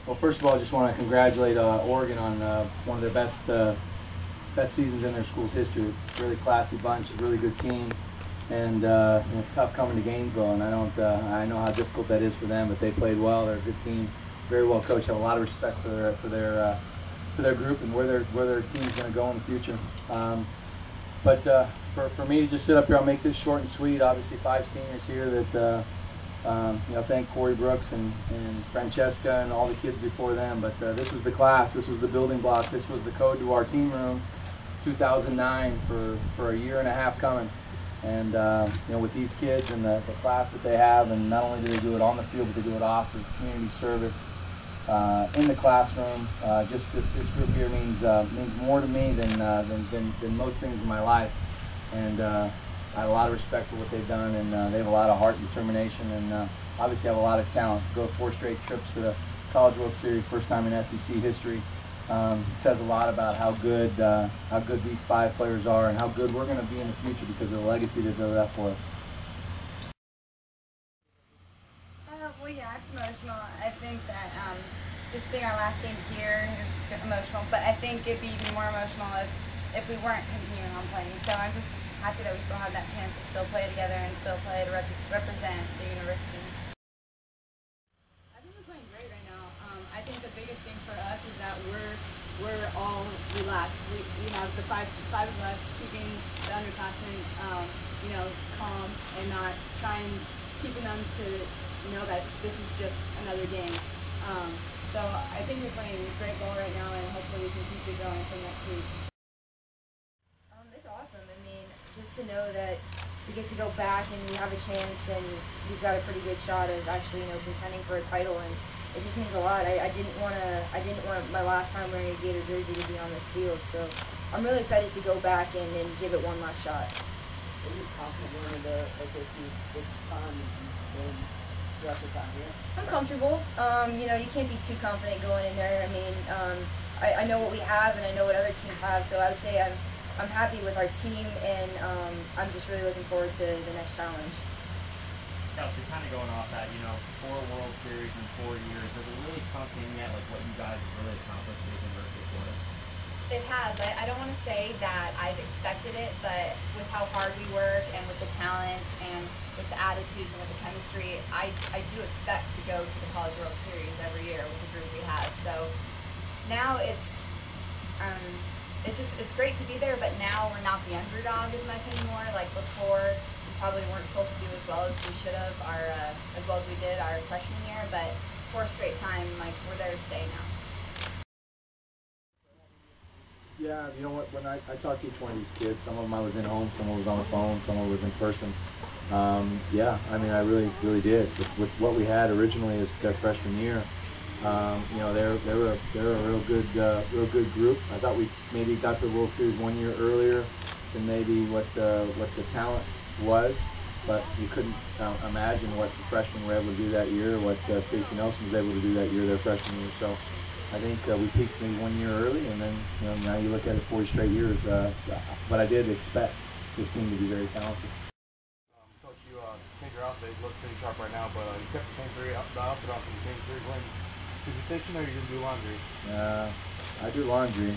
Well, first of all, I just want to congratulate Oregon on one of their best seasons in their school's history. Really classy bunch, a really good team, and tough coming to Gainesville. And I know how difficult that is for them, but they played well. They're a good team, very well coached. Have a lot of respect for their group and where their team's going to go in the future. But for me to just sit up here, I'll make this short and sweet. Obviously, 5 seniors here that. Thank Corey Brooks and Francesca and all the kids before them. But this was the class, this was the building block, this was the code to our team room, 2009 for a year and a half coming. And with these kids and the class that they have, and not only do they do it on the field, but they do it off with community service in the classroom. Just this group here means more to me than most things in my life. And I have a lot of respect for what they've done, and they have a lot of heart and determination, and obviously have a lot of talent. To go 4 straight trips to the College World Series, first time in SEC history, says a lot about how good these 5 players are and how good we're going to be in the future because of the legacy they built up for us. Well, yeah, it's emotional. I think that just being our last game here is emotional, but I think it'd be even more emotional if we weren't continuing on playing. So I'm just happy that we still have that chance to still play together and still play to represent the university. I think we're playing great right now. I think the biggest thing for us is that we're all relaxed. We have the five of us keeping the underclassmen calm and not keeping them to know that this is just another game. So I think we're playing great ball right now, and hopefully we can keep it going for next week. It's awesome. I mean, just to know that we get to go back and we have a chance, and we've got a pretty good shot of actually, contending for a title, and it just means a lot. I didn't want my last time wearing a Gator jersey to be on this field, so I'm really excited to go back and give it one last shot. Are you just confident going into OKC this time and throughout the time here? I'm comfortable. You can't be too confident going in there. I mean, I know what we have and I know what other teams have, so I would say I'm happy with our team, and I'm just really looking forward to the next challenge. Yeah, so kind of going off that, 4 World Series in 4 years, has it really sunk in yet, like what you guys have really accomplished as a University of Florida? It has. I don't want to say that I've expected it, but with how hard we work and with the talent and with the attitudes and with the chemistry, I do expect to go to the College World Series every year with the group we have. So now it's great to be there, but now we're not the underdog as much anymore. Like before, we probably weren't supposed to do as well as we should have, as well as we did our freshman year, but 4 straight time, we're there to stay now. Yeah, you know what, when I talked to each one of these kids, some of them I was in home, some of them was on the phone, some of them was in person. Yeah, I mean, I really did. With what we had originally as their freshman year, they were a real good group. I thought we maybe got to the World Series 1 year earlier than maybe what the talent was, but you couldn't imagine what the freshmen were able to do that year, what Stacey Nelson was able to do that year, their freshman year. So I think we peaked maybe 1 year early, and then now you look at it 40 straight years. But I did expect this team to be very talented. Coach, you changed your outfit. You look pretty sharp right now, but you kept the same outfit off the same 3 wins. Superstition, or you didn't do laundry? I do laundry.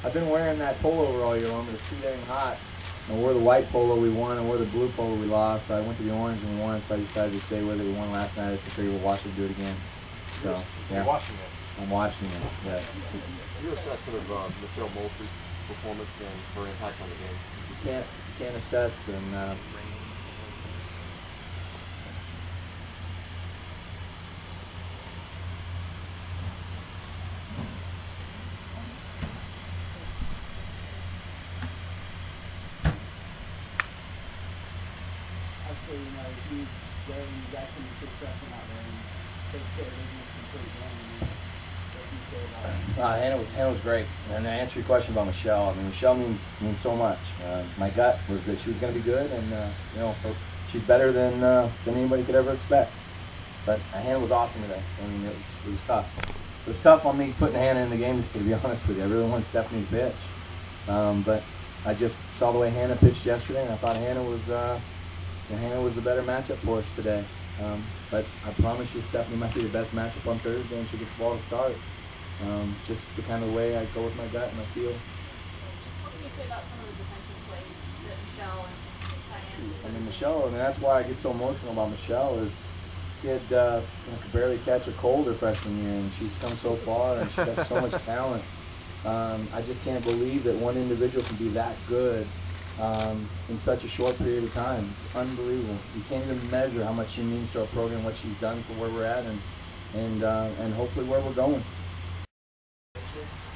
I've been wearing that pullover all year long, but it's too dang hot. I wore the white polo we won, and wore the blue polo we lost. So I went to the orange and we won, so I decided to stay with it. We won last night. I just figured we'll wash it and do it again. So yeah, you're washing it. I'm washing it. Yes. Your assessment of Michelle Moultrie's performance and her impact on the game? You can't assess, and Obviously, huge game. You guys seem to be freshmen out there, and big state of business complete game. What can you say about it? Hannah was great. And to answer your question about Michelle, I mean, Michelle means so much. My gut was that she was going to be good, and she's better than anybody could ever expect. But Hannah was awesome today. I mean, it was tough. It was tough on me putting Hannah in the game, to be honest with you. I really wanted Stephanie to pitch, but I just saw the way Hannah pitched yesterday, and I thought Hannah was the better matchup for us today. But I promise you, Stephanie might be the best matchup on Thursday, and she gets the ball to start. Just the kind of way I go with my gut and my feel. What can you say about some of the defensive plays that Michelle and Diane? I mean, Michelle, that's why I get so emotional about Michelle is kid could barely catch a cold her freshman year, and she's come so far, and she's got so much talent. I just can't believe that one individual can be that good in such a short period of time. It's unbelievable. You can't even measure how much she means to our program, what she's done for where we're at, and hopefully where we're going.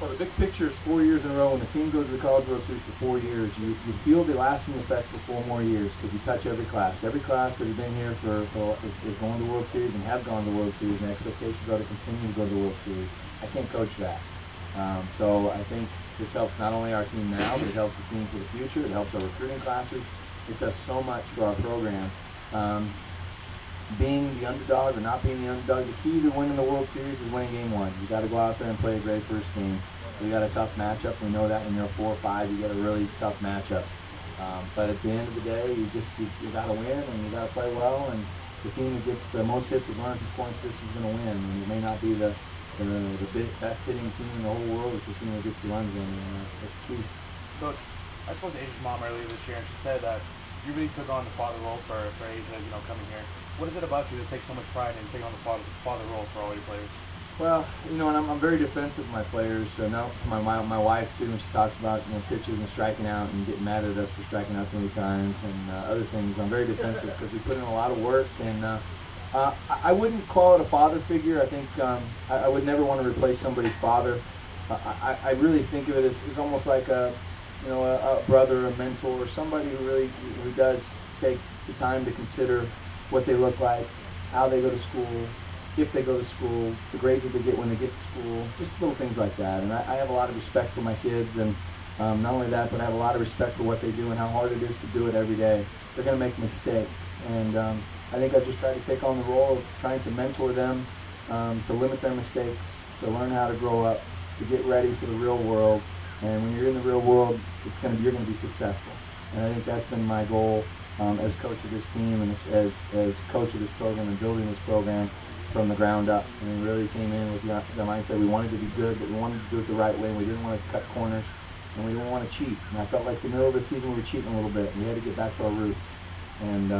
Well, the big picture is 4 years in a row. When the team goes to the College World Series for 4 years, you feel the lasting effect for 4 more years because you touch every class. Every class that has been here is going to the World Series and has gone to the World Series, and the expectations are to continue to go to the World Series. I can't coach that. So I think this helps not only our team now, but it helps the team for the future. It helps our recruiting classes. It does so much for our program. Being the underdog or not being the underdog, the key to winning the World Series is winning game 1. You got to go out there and play a great first game. We got a tough matchup. We know that when you're 4 or 5, you got a really tough matchup. But at the end of the day, you got to win and you got to play well. And the team that gets the most hits with runners in scoring position is going to win. And it may not be the best hitting team in the whole world. It's the team that gets the runs in. And that's key. Coach, I spoke to Asia's mom earlier this year, and she said that you really took on the father role for Asia, coming here. What is it about you that takes so much pride in taking on the father role for all your players? Well, and I'm very defensive of my players. Now to my wife too, when she talks about pitches and striking out and getting mad at us for striking out too many times and other things. I'm very defensive because we put in a lot of work, and I wouldn't call it a father figure. I think I would never want to replace somebody's father. I really think of it as almost like a brother, a mentor, somebody who does take the time to consider what they look like, how they go to school, if they go to school, the grades that they get when they get to school, just little things like that. And I have a lot of respect for my kids, and not only that, but I have a lot of respect for what they do and how hard it is to do it every day. They're going to make mistakes, and I think I just try to take on the role of trying to mentor them, to limit their mistakes, to learn how to grow up, to get ready for the real world. And when you're in the real world, you're going to be successful. And I think that's been my goal as coach of this team and as coach of this program and building this program from the ground up. And we really came in with the mindset we wanted to be good, but we wanted to do it the right way. We didn't want to cut corners, and we didn't want to cheat. And I felt like the middle of the season we were cheating a little bit, and we had to get back to our roots. And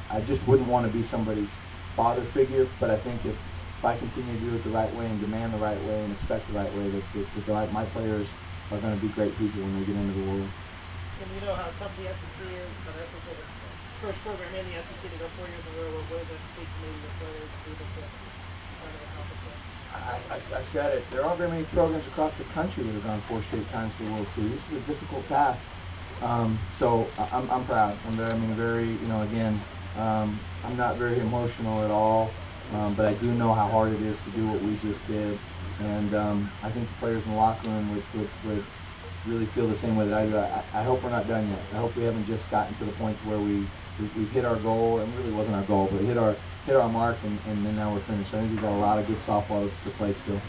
I just wouldn't want to be somebody's father figure, but I think if I continue to do it the right way and demand the right way and expect the right way, that my players are going to be great people when they get into the world. And you know how tough the SEC is, but I think the first program in the SEC to go 4 years in a row, what does that speak to maybe the players to accomplish that? I've said it. There aren't very many programs across the country that have gone 4 straight times to the World Series. This is a difficult task. So I'm proud. I'm not very emotional at all, but I do know how hard it is to do what we just did. And I think the players in the locker room would really feel the same way that I do. I hope we're not done yet. I hope we haven't just gotten to the point where we've hit our goal, and really wasn't our goal, but hit our mark, and then now we're finished. I think we've got a lot of good softball to play still.